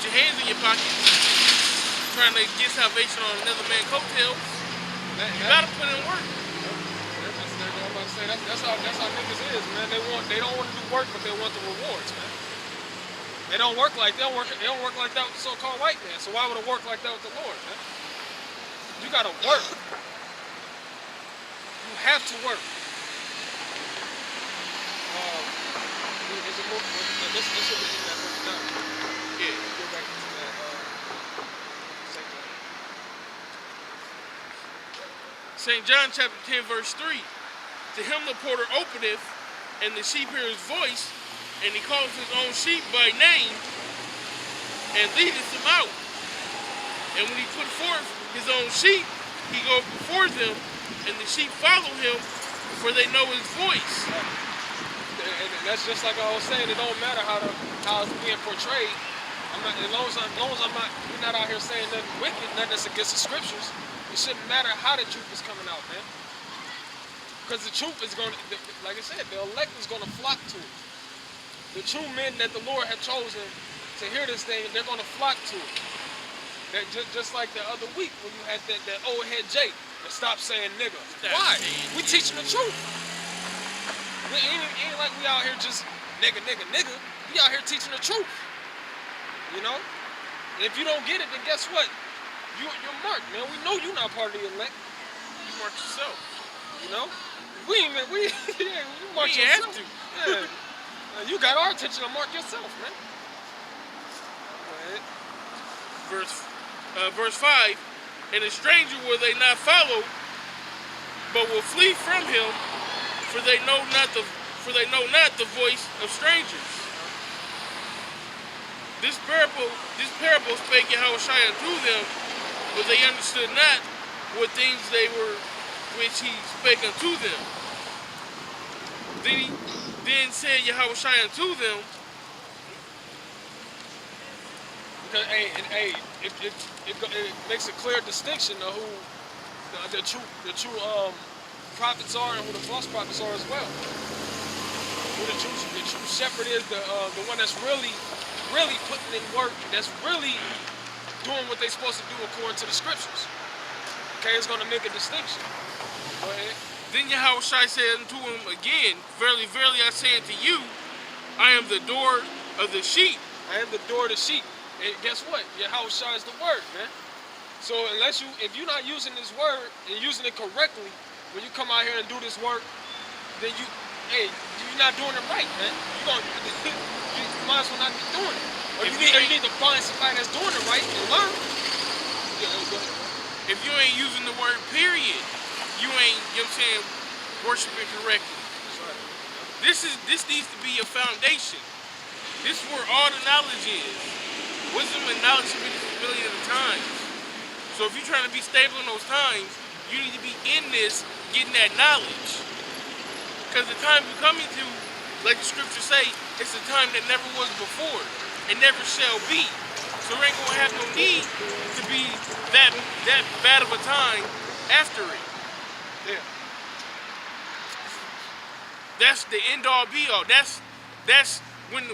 your hands in your pockets trying to get salvation on another man's coattails. You gotta put in work. That's how niggas is, man. They don't want to do work, but they want the rewards, man. They don't work like that with the so-called white man. So why would it work like that with the Lord, man? You gotta work. You have to work. Is it more? This should be in that book now. Yeah. Go back into that. St. John chapter 10 verse 3. To him the porter openeth, and the sheep hear his voice, and he calls his own sheep by name, and leadeth them out. And when he put forth his own sheep, he goes before them, and the sheep follow him, for they know his voice. And that's just like I was saying. It don't matter how it's being portrayed. As long as we're not out here saying nothing wicked, nothing that's against the scriptures. It shouldn't matter how the truth is coming out, man. Because the truth is going to, like I said, the elect is going to flock to it. The true men that the Lord had chosen to hear this thing, they're going to flock to it. That just like the other week when you had that old head Jake that stopped saying nigga. Why? We teaching the truth. It ain't like we out here just nigga. We out here teaching the truth. You know? And if you don't get it, then guess what? You're marked, man. We know you're not part of the elect. You mark yourself. You know? We mark you yourself. have to. Yeah. You got our attention to mark yourself, man. Go ahead. Verse 5. And a stranger will they not follow, but will flee from him, for they know not the voice of strangers. This parable spake Yahushua unto them, but they understood not what things they were which he spake unto them. Then said Yahushua unto them, because it makes a clear distinction of who the true prophets are and who the false prophets are as well. Who the true shepherd is, the one that's really putting in work, that's really doing what they're supposed to do according to the scriptures. Okay, it's going to make a distinction. Go ahead. Then Yahushua said unto him again, Verily, verily, I say unto you, I am the door of the sheep. I am the door of the sheep. And guess what? Yahushua is the word, man. So if you're not using this word and using it correctly, when you come out here and do this work, then you're not doing it right, man. You might as well not be doing it. Or you need to find somebody that's doing it right and learn. If you ain't using the word period, you ain't, you know what I'm saying, worshiping correctly. That's right. This needs to be your foundation. This is where all the knowledge is. Wisdom and knowledge should be the stability of the times. So if you're trying to be stable in those times, you need to be in this, getting that knowledge. Because the time you're coming to, like the scriptures say, it's a time that never was before and never shall be. So there ain't gonna have no need to be that bad of a time after it. Yeah. That's the end all be all. That's when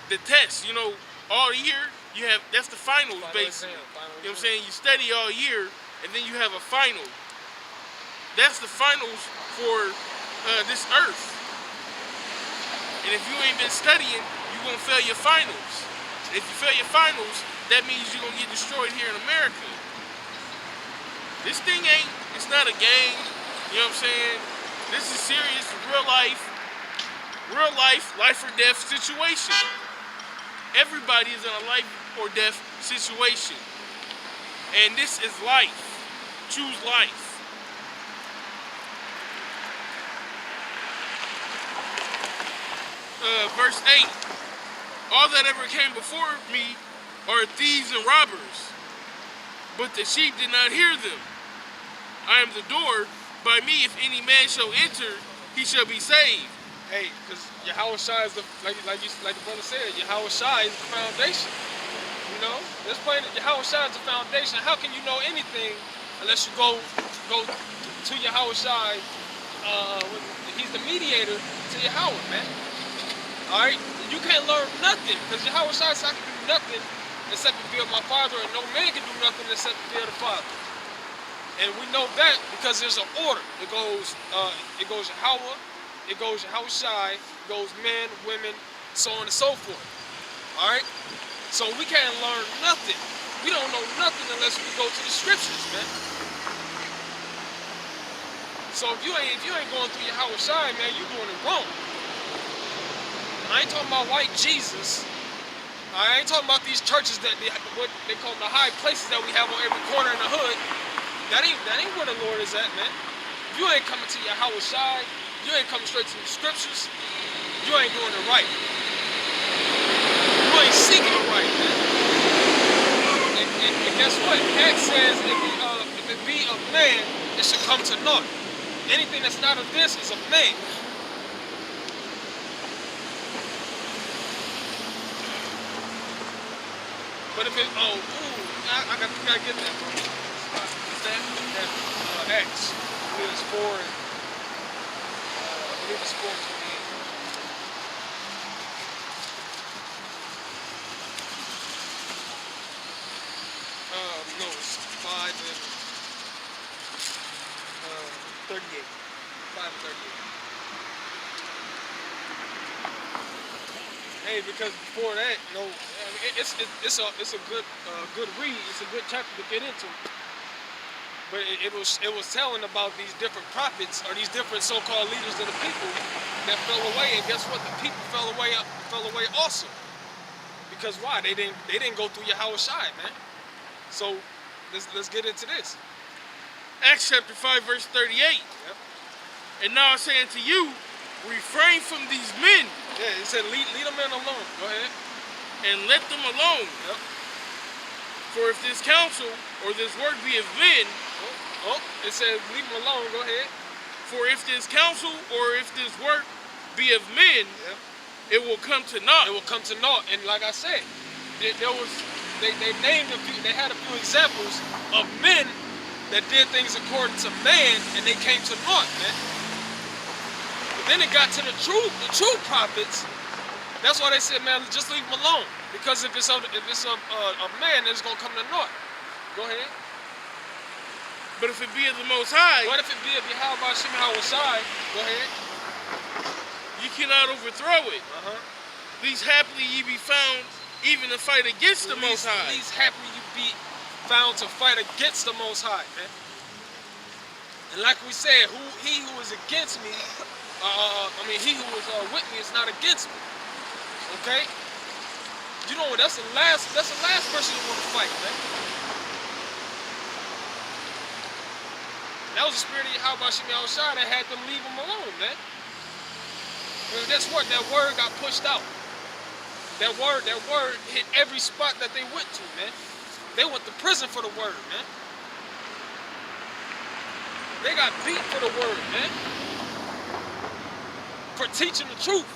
the test, you know, all year you have, that's the finals basically. You know what I'm saying? You study all year and then you have a final. That's the finals for this earth. And if you ain't been studying, you're gonna fail your finals. And if you fail your finals, that means you're gonna get destroyed here in America. This thing it's not a game, you know what I'm saying? This is serious, real life or death situation. Everybody is in a life or death situation. And this is life. Choose life. Verse 8. All that ever came before me are thieves and robbers, but the sheep did not hear them. I am the door. By me, if any man shall enter, he shall be saved. Hey, because Yahushua is like the brother said, Yahushua is the foundation. You know, let's play it. Yahushua is the foundation. How can you know anything unless you go to Yahushua? He's the mediator to Yahweh, man. All right, you can't learn nothing, because Yahweh Shai said I can do nothing except to be of my Father, and no man can do nothing except to be of the Father. And we know that because there's an order. It goes Yahweh, it goes Yahweh Shai, it goes men, women, so on and so forth. All right. So we can't learn nothing. We don't know nothing unless we go to the scriptures, man. So if you ain't going through Yahweh Shai, man, you doing it wrong. I ain't talking about white Jesus. I ain't talking about these churches what they call them, the high places that we have on every corner in the hood. That ain't where the Lord is at, man. If you ain't coming to Yahweh Shai, you ain't coming straight to the scriptures, you ain't doing it right. You ain't seeking it right, man. And guess what? Acts says if it be of man, it should come to naught. Anything that's not of this is of man. But if it, I gotta get that, bro. That Acts, I believe it's 4 and, I believe it's 4 and 28. No, it's 5 and 38. 5 and 38. Hey, because before that, I mean, it's a good read. It's a good chapter to get into. But it was telling about these different prophets or these different so-called leaders of the people that fell away, and guess what? The people fell away also. Because why? They didn't go through Yahweh Shai, man. So let's get into this. Acts chapter 5, verse 38. Yep. And now I say unto you, refrain from these men. Yeah, it said lead them men alone. Go ahead. And let them alone. Yep. For if this counsel or this work be of men, it says leave them alone. Go ahead. For if this counsel or if this work be of men, yep, it will come to naught. It will come to naught. And like I said, they named a few. They had a few examples of men that did things according to man, and they came to naught, man. But then it got to the true prophets. That's why they said, man, just leave them alone. Because if it's a man, then it's gonna come to naught. Go ahead. But if it be of the Most High, what if it be of Yahweh Shem Shai? Go ahead. You cannot overthrow it. Least happily ye be found even to fight against the Most High. Least happily you be found to fight against the Most High, man. And like we said, he who is against me, he who is with me is not against me. Okay? You know what? That's the last person you want to fight, man. That was the spirit of Yahweh Shem Shai that had them leave them alone, man. And guess what? That word got pushed out. That word hit every spot that they went to, man. They went to prison for the word, man. They got beat for the word, man. For teaching the truth.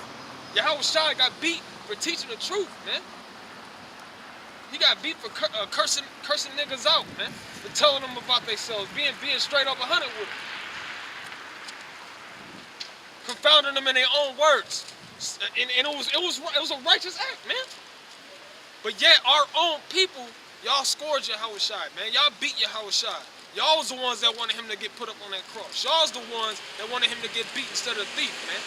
Yahweh Shai got beat for teaching the truth, man. He got beat for cursing niggas out, man. For telling them about themselves, being straight up 100 with them. Confounding them in their own words. And it was a righteous act, man. But yet our own people, y'all scourged Yahweh Shai, man. Y'all beat Yahweh Shai. Y'all was the ones that wanted him to get put up on that cross. Y'all was the ones that wanted him to get beat instead of the thief, man.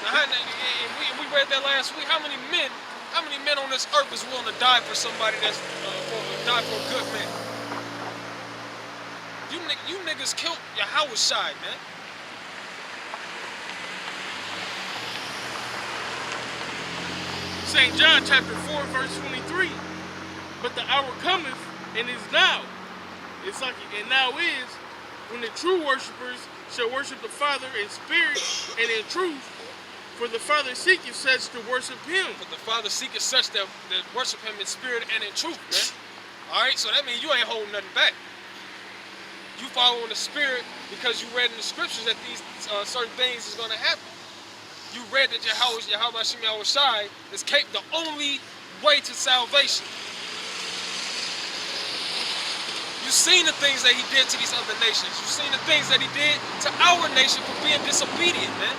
And we read that last week. How many men on this earth is willing to die for somebody die for a good man? You niggas killed Yahweh Shai, man. St. John chapter 4, verse 23. But the hour cometh and is now. It's like and now is when the true worshipers shall worship the Father in spirit and in truth. For the Father seeketh such to worship him. But the Father seeketh such that worship him in spirit and in truth, man. Alright, so that means you ain't holding nothing back. You following the spirit because you read in the scriptures that these certain things is going to happen. You read that Yahweh Shem Shai is the only way to salvation. You've seen the things that he did to these other nations. You've seen the things that he did to our nation for being disobedient, man.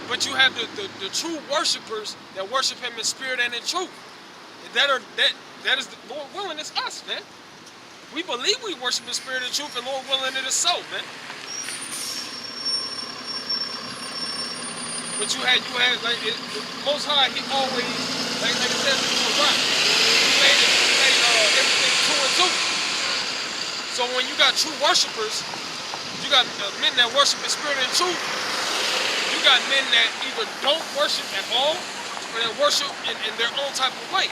But you have the true worshipers that worship him in spirit and in truth. That is the Lord willing, it's us, man. We believe we worship in spirit and truth, and Lord willing, it is so, man. But you had like the Most High, he always, like it says in the Quran, he made everything two and two. So when you got true worshipers, you got men that worship in spirit and truth. You got men that either don't worship at all, or that worship in their own type of way.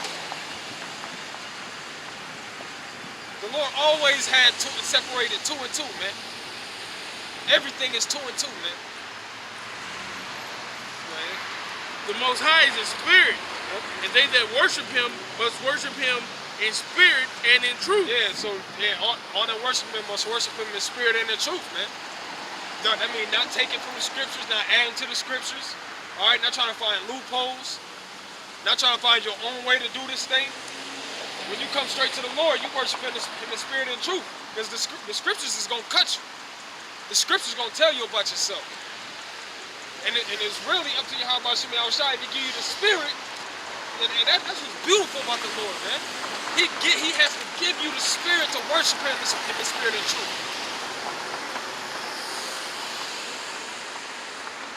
The Lord always had separated two and two, man. Everything is two and two, man. The Most High is in spirit, and they that worship him must worship him in spirit and in truth. Yeah, so all that worshiping must worship him in spirit and in truth, man. No, that means not taking from the scriptures, not adding to the scriptures. All right, not trying to find loopholes, not trying to find your own way to do this thing. When you come straight to the Lord, you worship him in the spirit and truth, because the scriptures is gonna cut you. The scriptures gonna tell you about yourself. And it's really up to you how about Shemi Al-Shai to give you the spirit. And that's what's beautiful about the Lord, man. He has to give you the spirit to worship him in the spirit and truth.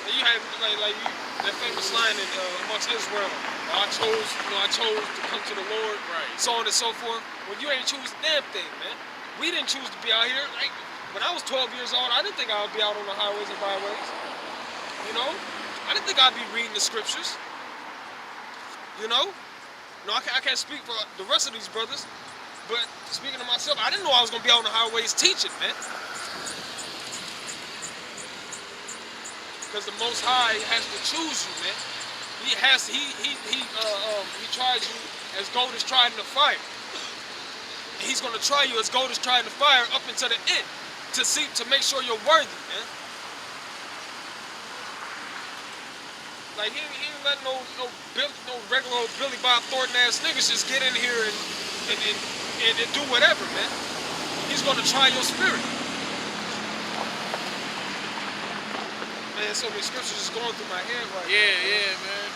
And you have like that famous line in amongst Israel. I chose to come to the Lord, right? So on and so forth. Well, you ain't choose a damn thing, man. We didn't choose to be out here. Like when I was 12 years old, I didn't think I would be out on the highways and byways. You know, I didn't think I'd be reading the scriptures. You know, no, I can't speak for the rest of these brothers, but speaking to myself, I didn't know I was gonna be out on the highways teaching, man. Because the Most High has to choose you, man. He tries you as gold is tried in the fire. And he's gonna try you as gold is tried in the fire up until the end to make sure you're worthy, man. Like he ain't letting no regular old Billy Bob Thornton ass niggas just get in here and do whatever, man. He's gonna try your spirit. Man, so many scriptures just going through my head right now. Yeah, man.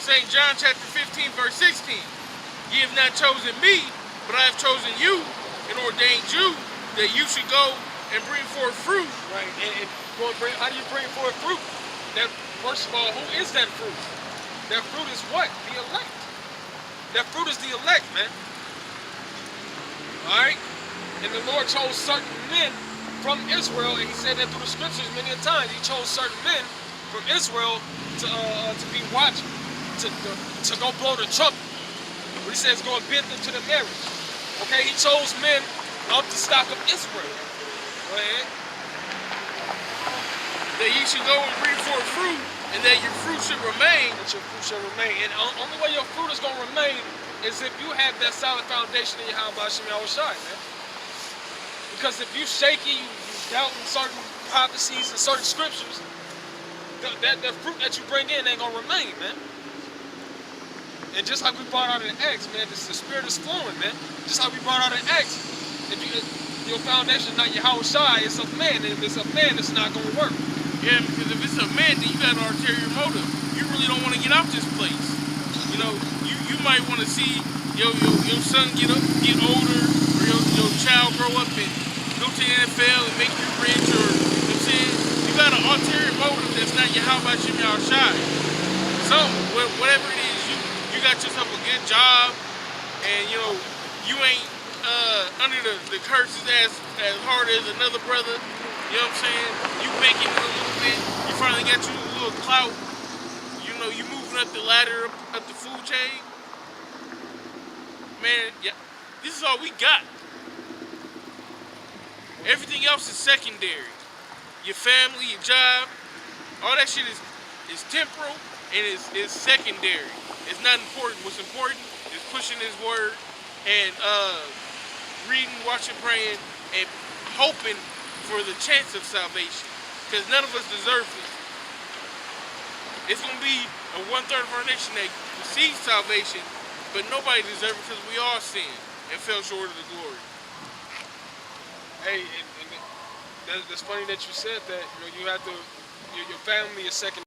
St. John chapter 15, verse 16. Ye have not chosen me, but I have chosen you and ordained you that you should go and bring forth fruit. Right, and how do you bring forth fruit? That, first of all, who is that fruit? That fruit is what? The elect. That fruit is the elect, man. Alright? And the Lord chose certain men from Israel, and he said that through the scriptures many a times. He chose certain men from Israel to be watchmen, to go blow the trumpet. What he says, go and bid them to the marriage. Okay, he chose men of the stock of Israel. Go ahead. That ye should go and bring forth fruit, and that your fruit should remain. That your fruit should remain. And the only way your fruit is going to remain is if you have that solid foundation in your house by Shemi Al-Shai, man. Because if you shaky, you doubting certain prophecies and certain scriptures, that fruit that you bring in ain't going to remain, man. And just like we brought out in Acts, man, the spirit is flowing, man. Just like we brought out in Acts, if your foundation is not your house shy, it's of man. And if it's of man, it's not going to work. Yeah, because if it's a man, then you got an ulterior motive. You really don't want to get out this place. You know, you might want to see your son get older, or your child grow up and go to the NFL and make you rich, or, you know what I'm saying? You got an ulterior motive that's not your how about Shemi Al-Shai. So, whatever it is, you got yourself a good job, and you know, you ain't under the curses as hard as another brother. You know what I'm saying? You making it a little bit. You finally got you a little clout. You know, you moving up the ladder, up the food chain. Man, yeah, this is all we got. Everything else is secondary. Your family, your job, all that shit is temporal and is secondary. It's not important. What's important is pushing His word and reading, watching, praying, and hoping for the chance of salvation. Because none of us deserve it. It's going to be a 1/3 of our nation that receives salvation, but nobody deserves it because we all sinned and fell short of the glory. Hey, and that's funny that you said that. You know, you have to. Your family is second